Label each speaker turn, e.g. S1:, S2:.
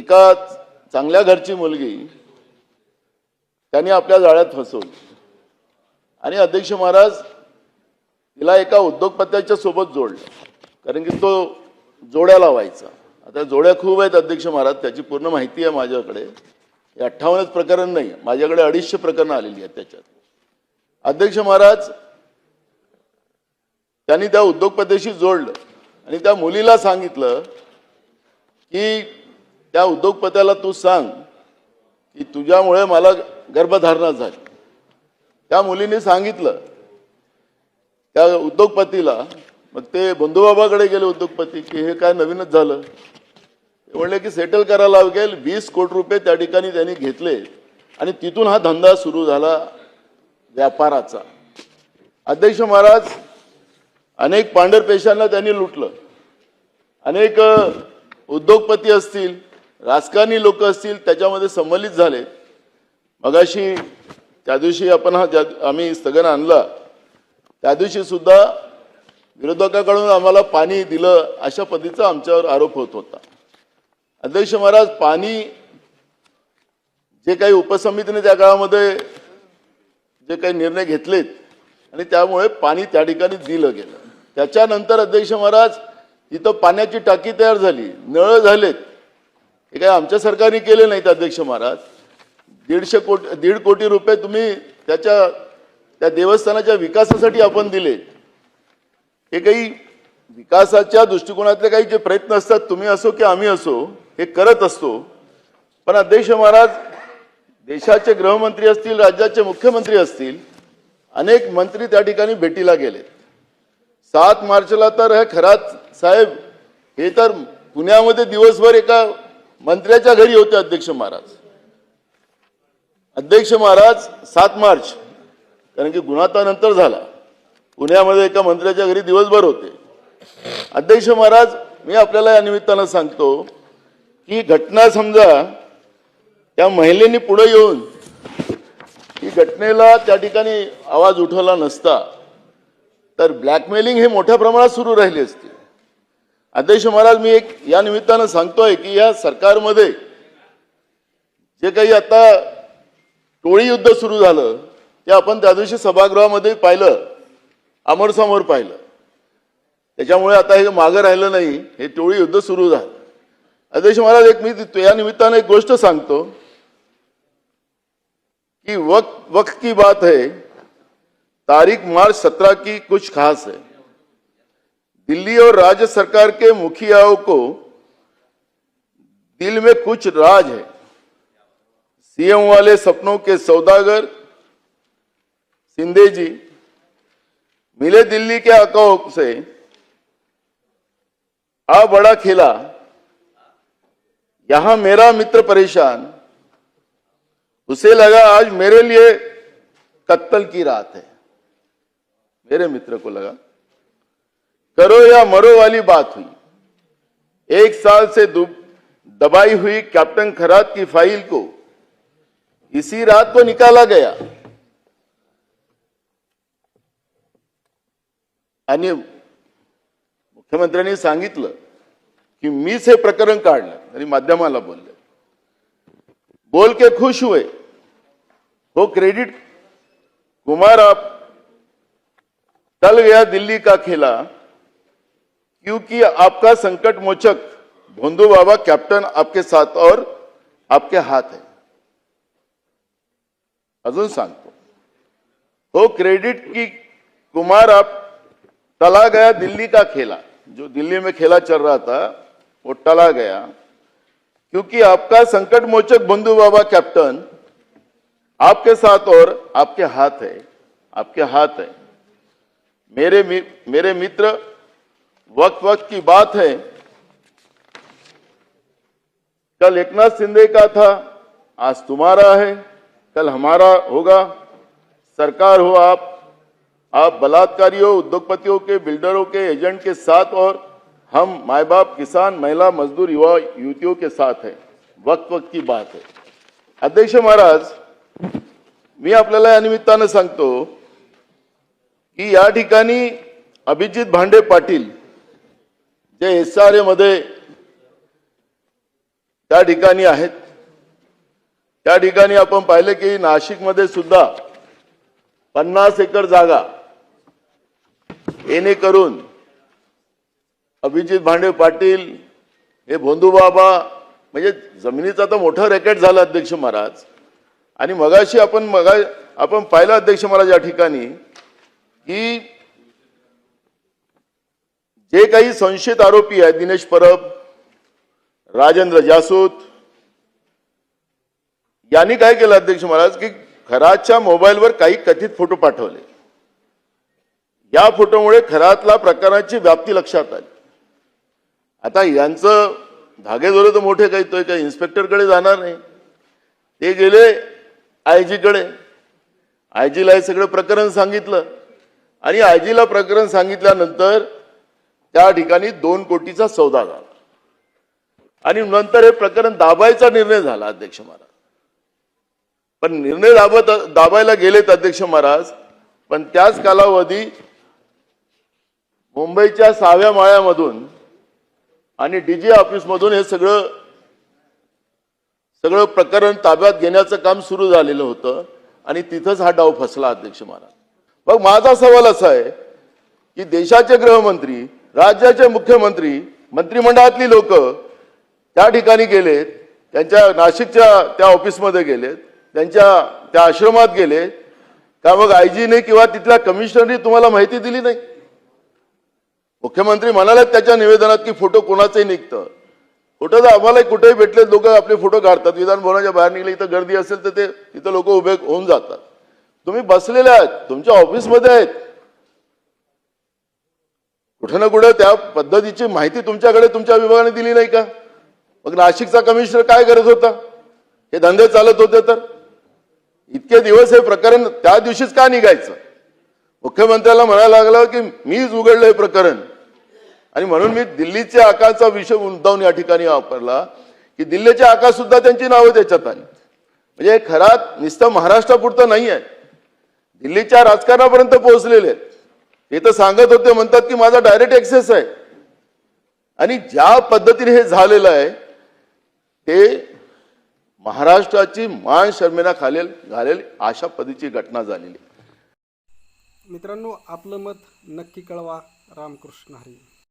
S1: एका चांगल्या घरची मुलगी त्यांनी आपल्या जाळ्यात फसवली आणि अध्यक्ष महाराज तिला एका उद्योगपत्याच्या सोबत जोडलं, कारण की तो जोड्या लावायचा. आता जोड्या खूप आहेत अध्यक्ष महाराज, त्याची पूर्ण माहिती आहे माझ्याकडे. हे 58 प्रकरण नाही, माझ्याकडे 250 प्रकरणं आलेली आहेत त्याच्यात. अध्यक्ष महाराज त्यांनी त्या उद्योगपतीशी जोडलं आणि त्या मुलीला सांगितलं की त्या उद्योगपत्याला तू सांग की तुझ्यामुळे मला गर्भधारणा झाली. त्या मुलीने सांगितलं त्या उद्योगपतीला. मग ते बंधुबाबाकडे गेले उद्योगपती की हे काय नवीनच झालं. ते म्हणले की सेटल करायला लागेल. 20 कोटी रुपये त्या ठिकाणी त्यांनी घेतले आणि तिथून हा धंदा सुरू झाला व्यापाराचा. अध्यक्ष महाराज अनेक पांढरपेशांना त्यांनी लुटलं. अनेक उद्योगपती असतील, राजकारणी लोक असतील त्याच्यामध्ये संमलित झाले. मगाशी त्या दिवशी आम्ही स्थगन आणला त्या दिवशी सुद्धा विरोधकाकडून आम्हाला पाणी दिलं अशा पद्धतीचा आमच्यावर आरोप होत होता. अध्यक्ष महाराज पाणी जे काही उपसमितीने त्या काळामध्ये जे काही निर्णय घेतलेत आणि त्यामुळे पाणी त्या ठिकाणी दिलं गेलं. त्याच्यानंतर अध्यक्ष महाराज तिथं पाण्याची टाकी तयार झाली, नळ झालेत. हे काय आमच्या सरकारने केले नाहीत अध्यक्ष महाराज. 1.5 कोटी रुपये तुम्ही त्या देवस्थानाच्या विकासासाठी आपण दिले. हे काही विकासाच्या दृष्टिकोनातले काही जे प्रयत्न असतात, तुम्ही असो की आम्ही असो, हे करत असतो. पण अध्यक्ष महाराज देशाचे गृहमंत्री असतील, राज्याचे मुख्यमंत्री असतील, अनेक मंत्री त्या ठिकाणी भेटीला गेलेत. 7 मार्चला तर हे खरात साहेब हे तर पुण्यामध्ये दिवसभर एका मंत्र्याच्या घरी होते अध्यक्ष महाराज. 7 मार्च कारण की गुन्हातानंतर झाला. पुण्यामध्ये एका मंत्र्याच्या घरी दिवसभर होते. अध्यक्ष महाराज मी आपल्याला या निमित्तानं सांगतो की घटना समजा त्या महिलेने पुढे येऊन ही घटनेला त्या ठिकाणी आवाज उठवला नसता तर ब्लॅकमेलिंग हे मोठ्या प्रमाणात सुरू राहिली असते. अध्यक्ष महाराज मी एक या निमित्तानं सांगतोय की या सरकारमध्ये जे काही आता टोळी युद्ध सुरू झालं ते आपण त्या दिवशी सभागृहामध्ये पाहिलं, समोर पाहिलं. त्याच्यामुळे आता हे मागं राहिलं नाही, हे टोळी युद्ध सुरू झालं. अध्यक्ष महाराज एक मी या निमित्तानं एक गोष्ट सांगतो कि वक्त की बात है, तारीख मार्च 17 की कुछ खास है. दिल्ली और राज्य सरकार के मुखियाओं को दिल में कुछ राज है. सीएम वाले सपनों के सौदागर शिंदे जी मिले दिल्ली के आकाओं से. आ बड़ा खेला, यहां मेरा मित्र परेशान, उसे लगा आज मेरे लिए कत्ल की रात है. मेरे मित्र को लगा करो या मरो वाली बात हुई. 1 साल से दबाई हुई कैप्टन खरात की फाइल को इसी रात को निकाला गया. आणि मुख्यमंत्र्यांनी सांगितलं की मीच हे प्रकरण काढलं आणि माध्यमाला बोलले. बोल के खुश हुए हो क्रेडिट कुमार आप. टल गया दिल्ली का खेला क्योंकि आपका संकट मोचक भोंदू बाबा कैप्टन आपके साथ और आपके हाथ है. अजून सांगतो हो क्रेडिट की कुमार आप. टला गया दिल्ली का खेला, जो दिल्ली में खेला चल रहा था वो टला गया क्योंकि आपका संकट मोचक बंधु बाबा कैप्टन आपके साथ और आपके हाथ है, आपके हाथ है. मेरे मित्र वक्त की बात है. कल एकनाथ शिंदे का था, आज तुम्हारा है, कल हमारा होगा. सरकार हो आप बलात्कारियों, उद्योगपतियों के, बिल्डरों के, एजेंट के साथ और हम माए बाप, किसान, महिला, मजदूर, युवा, युवतियों के साथ है. वक्त की बात है. अध्यक्ष महाराज मी आपल्याला या निमित्तानं सांगतो की या ठिकाणी अभिजित भांडे पाटील जे SRA मध्ये त्या ठिकाणी आहेत. त्या ठिकाणी आपण पाहिले की नाशिकमध्ये सुद्धा 50 एकर जागा येणे करून अभिजित भांडे पाटील हे भोंदूबाबा म्हणजे जमिनीचा तर मोठा रॅकेट झाला अध्यक्ष महाराज. आणि मगाशी आपण पाहिलं अध्यक्ष महाराज या ठिकाणी की जे काही संशयित आरोपी आहेत दिनेश परब, राजेंद्र जासूत यांनी काय केलं अध्यक्ष महाराज की खरातच्या मोबाईलवर काही कथित फोटो पाठवले. या फोटोमुळे खरातला प्रकरणाची व्याप्ती लक्षात आली. आता यांचं धागेदोरे तर मोठे काही इन्स्पेक्टरकडे जाणार नाही, ते गेले आयजी कडे. आयजीला हे सगळं प्रकरण सांगितलं आणि आयजीला प्रकरण सांगितल्यानंतर त्या ठिकाणी 2 कोटीचा सौदा झाला आणि नंतर हे प्रकरण दाबायचा निर्णय झाला अध्यक्ष महाराज. पण निर्णय दाबायला गेलेत अध्यक्ष महाराज, पण त्याच कालावधी मुंबईच्या 6व्या माळ्यामधून आणि डीजी ऑफिसमधून हे सगळं प्रकरण ताब्यात घेण्याचं काम सुरू झालेलं होतं आणि तिथंच हा डाव फसला अध्यक्ष महाराज. मग माझा सवाल असा आहे की देशाचे गृहमंत्री, राज्याचे मुख्यमंत्री, मंत्रिमंडळातली लोक त्या ठिकाणी गेलेत, त्यांच्या नाशिकच्या त्या ऑफिसमध्ये गेलेत, त्यांच्या त्या आश्रमात गेले का? मग आयजीने किंवा तिथल्या कमिशनरने तुम्हाला माहिती दिली नाही? मुख्यमंत्री म्हणाले त्याच्या निवेदनात की फोटो कोणाचंही निघतं. फोटो तर आम्हाला कुठेही भेटले, लोक आपले फोटो काढतात. विधान भवनाच्या बाहेर निघले, इथं गर्दी असेल तर ते तिथं लोक उभे होऊन जातात. तुम्ही बसलेले आहात, तुमच्या ऑफिसमध्ये आहेत, कुठे ना कुठे त्या पद्धतीची माहिती तुमच्याकडे तुमच्या विभागाने दिली नाही का? मग नाशिकचा कमिशनर काय करत होता? हे धंदे चालत होते तर इतके दिवस हे प्रकरण त्या दिवशीच का निघायचं? मुख्यमंत्र्याला म्हणायला लागलं की मीच उघडलं हे प्रकरण आणि म्हणून मी दिल्लीच्या आकाचा विषय उंचावून या ठिकाणी वापरला की दिल्लीच्या आकाश सुद्धा त्यांची नावं त्याच्यात आली. म्हणजे खरात नुसतं महाराष्ट्रापुरतं नाही आहे, दिल्लीच्या राजकारणापर्यंत पोहोचलेले आहेत. ते तर सांगत होते, म्हणतात की माझा डायरेक्ट ऍक्सेस आहे. आणि ज्या पद्धतीने हे झालेलं आहे ते महाराष्ट्राची मान शर्मेला घालेल अशा पद्धतीची घटना झालेली.
S2: मित्रांनो, आपलं मत नक्की कळवा. रामकृष्ण हरी.